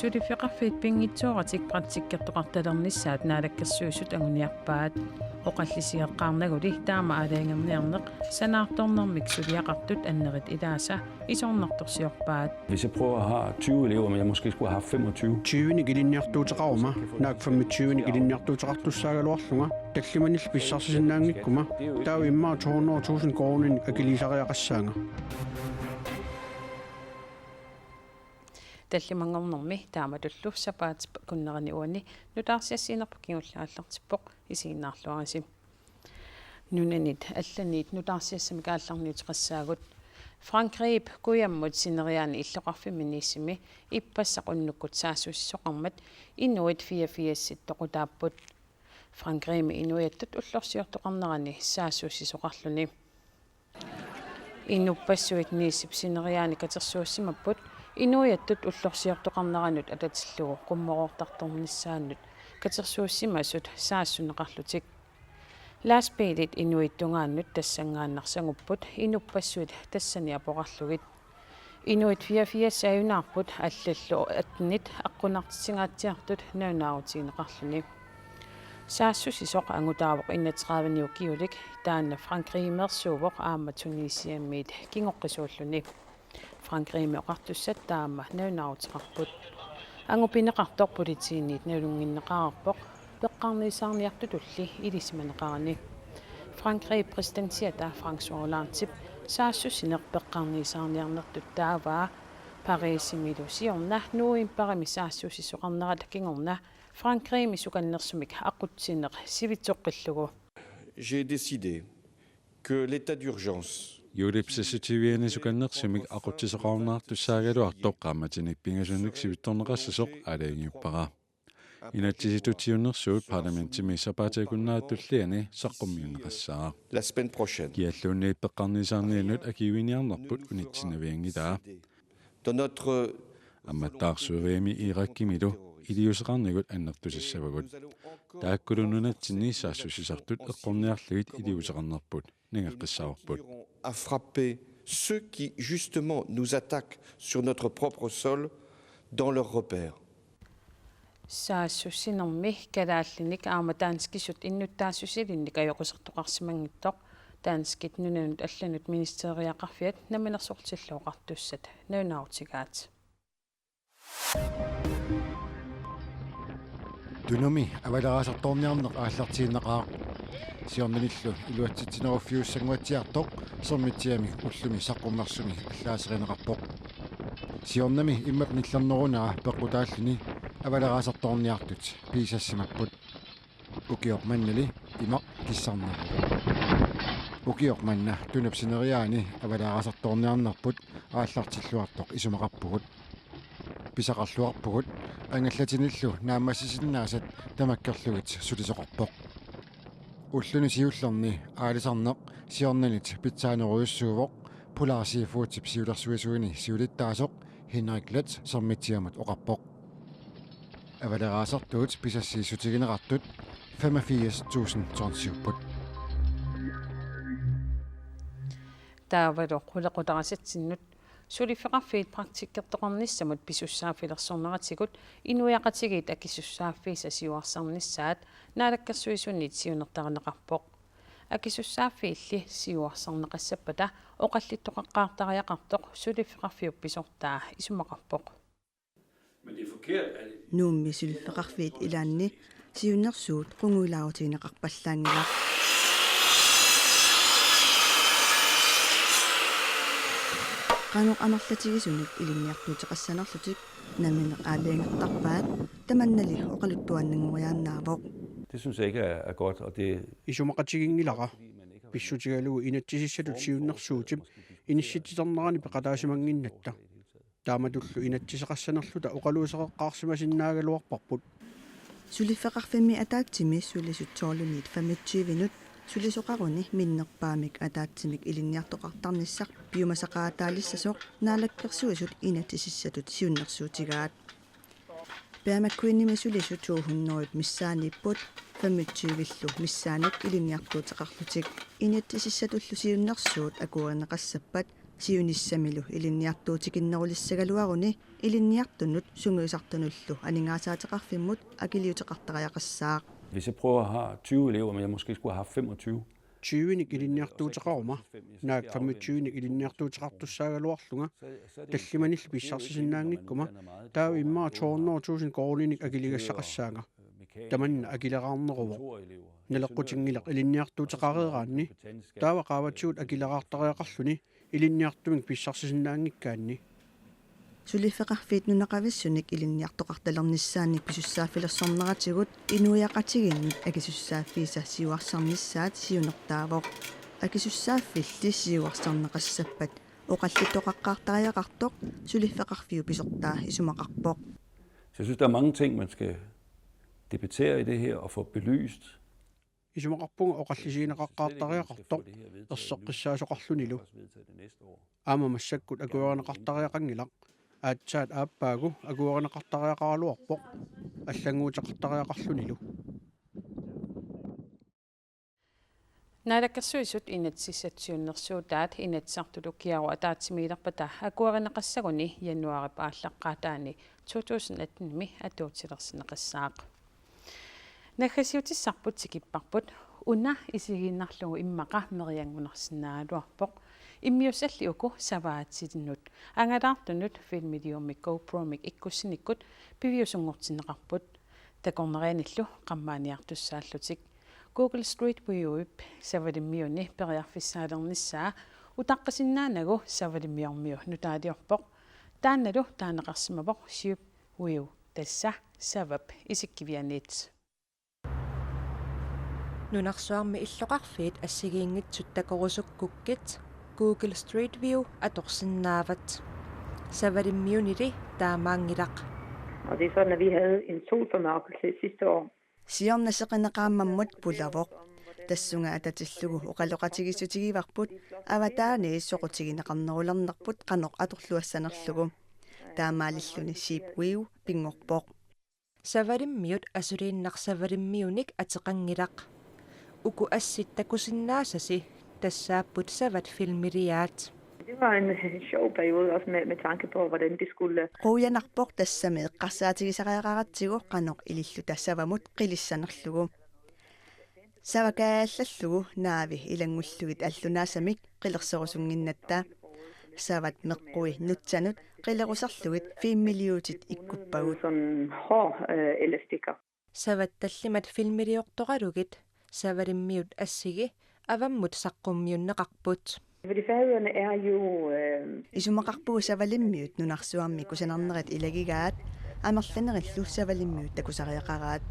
Sulifiqarfiit pingitsuuratik praktikkertoqartalernissaat naalakkersuusut anguniarpaat oqallisiaqqaarnaguli taama alaangerniarneq sanaartornermik suliaqartut annerit ilaasa isornartorsiorpaat. Hvis jeg prøver at have 20 elever, men jeg måske skulle have 25. 20 gilinniartuutaqaruma naak 25 gilinniartuutaqartussaaгаluарлунга таллиманил писсарсисиннаангиккума таа иммаа 200,000 кроонин акилисариақассаanga таллимангорнэрми тааматуллуссапаат куннерани уани нутаарсиассиинерпа кигуллааллартиппоқ исигиннаарлуарисим нунанит алланит нутаарсиассами каалларниутеқассаагут Frankrig kuiammut sineriaani illoqarfiminiissimi ippassaqunnukkut saasussoqarmat inuit 44 toqutaapput Frankrig inuiattut ullorsiortoqarnerani saasussisoqarluni innuppassuit niissip sineriaani katersuussimapput inuiattut ullorsiortoqarneranut atatillugu qummoroortartornissaannut katersuussimasut saassuneqarlutik Lastbilit inuittungaannut tassangaannarsangupput inupassuit tassani apoqarlugit inuit 44 ayunaarput allallu atnit aqqunartisingaatiartut naunaautiineqarluni saassusisoq angutaavoq 31 kiulik taanna Frankriimersuuvoq aamma Tunisiammiit kingoqqisuulluni Frankriimi oqartussat taamma naunaautiqarput angupineqartorpulitiinniit nalunginneqaarpoq peqqarniisaarniartutulli ilismaneqarani Frankrig presidentiata François Hollande saassusineq peqqarniisaarniarnertut taavaa Parisimilu siorna nuimparami saassusisoqarnerat kingorna Frankrig misukannersumik aqutsineq sivitsoqqillugu J'ai décidé que l'état d'urgence Julipsisitiviani sukannersimik aqutsisoqarnaartussaagaluartoq qaamatinik pingasunnik sivittorneqassasoq alaangiuppara Inatsisitutiunnersuut parlamentimi sapaatakunnaatulliani saqqummiunneqassaa la semaine prochaine. Kialluunniit peqqarnisaarnianut akiuiniarnerput unitsinaviangitaa. Dans notre амматтаарсуувими ираkkimilu илиусеқарнигут аннертусиссавагут тааккулунунатсинни саассусисартут эққорниарлугит илиусеқарнерпут нингаққиссаарпут à frapper ceux qui justement nous attaquent sur notre propre sol dans leurs repères. saassussinermi kalaаллиник аама таанскисут иннуттаассусилинник ajоқусертоқарсимангиттоқ таанскит нунанут алланут министериақарфиат наминерсортиллуоқартуссат нунаутигаат Dunumi авалераасарторниарнеқ ааллартииннеқаа сиорнаниллу илуатситсинеруффиуссангуатсиартоқ сэрмитсиами уллуми саққуммерсуми аллаасеринеқарпоқ сиорнами иммап ниллернерунаа пеққутааллуни авалераасарторниартут писассимаппут укиорманнали имақ киссарнерпут укиорманна тунапсинериаани авалераасарторниарнерпут ааллартиллуартоқ исумақарпугут писақарлуарпугут ангаллатиниллу наамассисиннаасат тамаккерлугит сулисоқарпоқ уллуни сиуллерни аалисарнеқ сиорнанит питсаанеруйуссуувоқ пулаарсиифуутип сиулерсуисуини сиулиттаасоқ Henrik Let сэрмитсиамат оқарпоқ авалераасартуут писассииссутигинеқартут 85,000 тонсиуппут таавало қулеқутарасатсиннут сулифеқарфиит практиккертоқарниссамут писуссааффилерсорнератигут инуяқатигит акисуссааффиса сиуарсарнissaат наалаккерсуисунниит сиунертарнеқарпоқ акисуссааффиилли сиуарсарнеқассаппата оқаллиттоқаққаартариақартоқ сулифеқарфиупписортаа исумақарпоқ Nuummi sulfeqarfiit ilaanni siunnersuut qunguilaautiineqarpallaangila qanuq anerlatigisunik ilinniartuuteqassanerlutik namineq aaliangertarpaat tamannali oqaluttuannanguriaannaavoq Det synes jeg ikke er godt, og det исумақатигингилара писсутигалугу инатсисиссатут сиуннерсуутип иниссититернерани пеқатаасимангиннатта тааматуллу инатсисеқассанерлута оқалуусеқаққарсимасиннаагалуарпарпут сулифеқарфимми атаатсими сулисутсоорлунит 25 суlisоқаруни миннерпаамик атаатсимик илинниартоқартарниссақ пиумасақаатаалиссасоқ наалаккерсуисут инатсисиссатут сиуннерсуутигаат паамаккуинними сулисут 200 миссаанииппут 25-ллу миссааник илинниартуутеқарлутик инатсисиссатуллу сиуннерсуут акуаринеқассаппат сиунissамилу илинниартуутикиннерулиссагалуаруни илинниартунут сунгуисартунуллу анингаасаатеқарфиммут акилиутеқартариақассаақ. Hvis jeg prøver at have 20 elever, men jeg måske skulle have haft 25. 20ник илинниартуутеқарума наак 25ник илинниартуутеқартуссаагалуарлунга таллиманилл писсарсисиннаангиккума таа иммаа 200.000 коорниник акилигассақассаага таманна акилеқарнерува налеққутингилақ илинниартуутеқареераанни таава qaаватсуут акилеқартариақарлүни илинниартумик писсарсисиннаангиккаанни сулифеқарфиит нунақависсуник илинниартоқарталерниссааник писуссааффилерсорнератигут инуяқатигинник акисуссааффииса сиуарсарнissaат сиунертаавоқ акисуссааффилли сиуарсарнеқассаппат оқаллутоқаққартариақартоқ сулифеқарфиу писортаа исумақарпоқ. Så jeg synes, der er mange ting, man skal debattere i det her og få belyst. исумақарпунга оқаллисиинеқаққартариақартоқ ерсеққиссаасоқарлунилу аама массаккут акуеринеқартариақангилақ аатсаат ааппаагу акуеринеқартариақаралуарпоқ аллангуутеқартариақарлунилу наалаккерсуисут инатсиссатсиуннэрсуутаат инатсартулу киару атаатсимиилерпата акуеринеқассагуни януари пааллаққаатаани 2018-ми атуутилерсинеқассаақ нахасиутиссарпут сикиппарпут уна исигиннарлугу иммақа мериангунерсиннаалуарпоқ иммиусалли уку саваатситиннут ангалаартунут филмидиуммик GoPro-мик иккуссиниккут пивиусунгортинеқарпут такорнерианиллу қаммааниартуссааллутик Google Street View-ип савалиммиуни периарфиссаалерниссаа утаққасиннаанагу савалиммиормиу нутаалиорпоқ таанналу таанеқарсимавоқ Street View тасса савап исиккивианиит нунарсуарми иллоқарфиит ассигиингитсут такорусуккуккит Google Street View аторсиннаават савалиммиунили таамаангилақ. Og det er sådan, at vi havde en solformørkelse sidste år. сиорнасеқинеқааммаммут пулавоқ тассунга ататиллугу оқалоқатигиссутигиварпут аватаани соқутигинеқарнерулернерпут қаноқ аторлуассанерлугу таамаалиллуни Sheep View пингорпоқ савалиммиут асулииннарсавалиммиуник атеқангилақ уку ассит такусиннаасаси тассааппут сават филмилиаат. Det var en sjov periode også med tanke på, hvordan det skulle... Quuyanarpoq tassami eqqarsaatigisaqaaqarattigu qanoq ilillu tassavamut qilissanerlugu. Savakaallallugu naavi ilangulluit allunaasamik qilerserusunginnatta savat meqqui nutsanut qilerusarlugit 5 milliutit ikkuppagut. Sådan hård elastikker. Savat tallimat filmiliortoqalugit savalimmiut assigi avammut saqqummiunneqarput. Fordi Færøerne er jo... Isumaqarpugu savalimmiut nunarsuarmi kusanernerit ilagigaat amerlanerillu savalimmiut takusariaqaraat.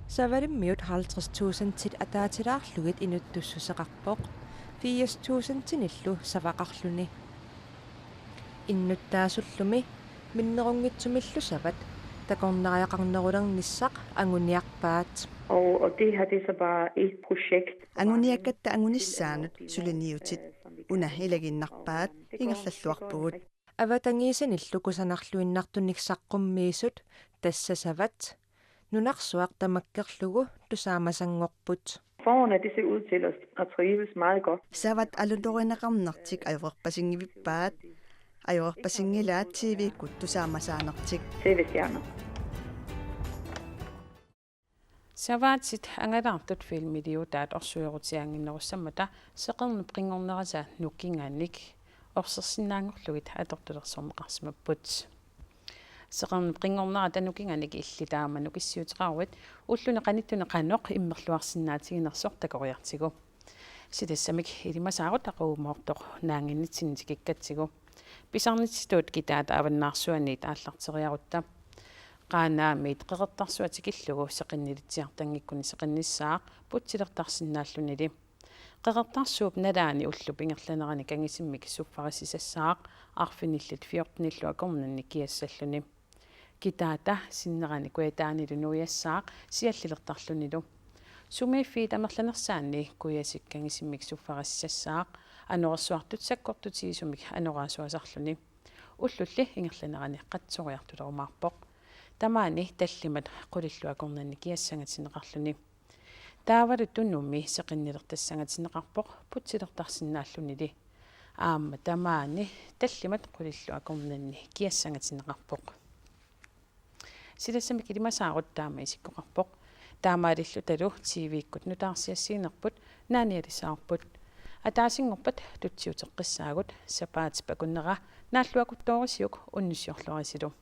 Savalimmiut 50.000 tit ataatilaarlugit inuttussuseqarpoq 80.000 tinillu savaqarluni. Innuttaasullumi minnerungitsumillu savat takorneriaqarnerulernissaq anguniarpaat. Og det her, det er så bare et projekt. Anguniakkatta angunissaanut suliniutit una ilaginnarpaat ingerlalluarpugut. Avatangiisanillu kusanarluinnartuniksaqqummиисут тассасават нунарсуақ тамаккерлугу тусаамасангорпут. Forerne, det ser ud til at trives meget godt. Savat alundorineqarnertik ajorerpasingivippaat ajorerpasingilaat TV-kut tusaamasaanertik. TV-stjerner. саваатсит ангалаартут филмилиутаат орсуерутиангиннерусsamмата сеқерни прингорнераса нуккингаанник орсерсинаангорлугит атортулерсорнеқарсимаппут сеқерни прингорнера тануккингаанник иллитаама нукиссиутеқаруит уллуне қаниттуне қаноқ иммерлуарсинаатигинерсор такориартигу ситассамик илимасаарут ақуумоортоқ наангиннитсинитикиккатсигу писарнитситуут китаата аваннаарсуаниит ааллартериарутта qaanaamiit qeqertarsuatikillugu seqinnilitiartangikkunni seqinnissaaq putsilertarsinnaallunili qeqertarsuup nalaani ullu pingerlanerani kangisimmik suffarisisassaaq arfinillit 14 akornanni kiassalluni kitaata sinnerani kuetaanilunuiassaaq siallilertarlunilu sumiiffiit amerlanersaanni kuyasikangisimmik suffarisisassaaq anorassuartut sakkortutiisumik anoraasuasarluni ullulli ingerlanerani qatsoriartulerumaarpoq Tamaani tallimat qulilluakornanni kiassangatineqarluni taavalut tunnummi seqinnilertassangatinneqarpoq putsilertarsinnaallunili Tamaani tallimat qulillu akornanni kiassangatineqarpoq silassami kilimasaaruttaama isikkoqarpoq taamaalillu talu TV-kkut nutaarsiassiinerput naanialissaarput ataasingorpat tutsiuteqqissaagut sapaat pakunnera naalluakuttoorisiuk unnissiorlorisilu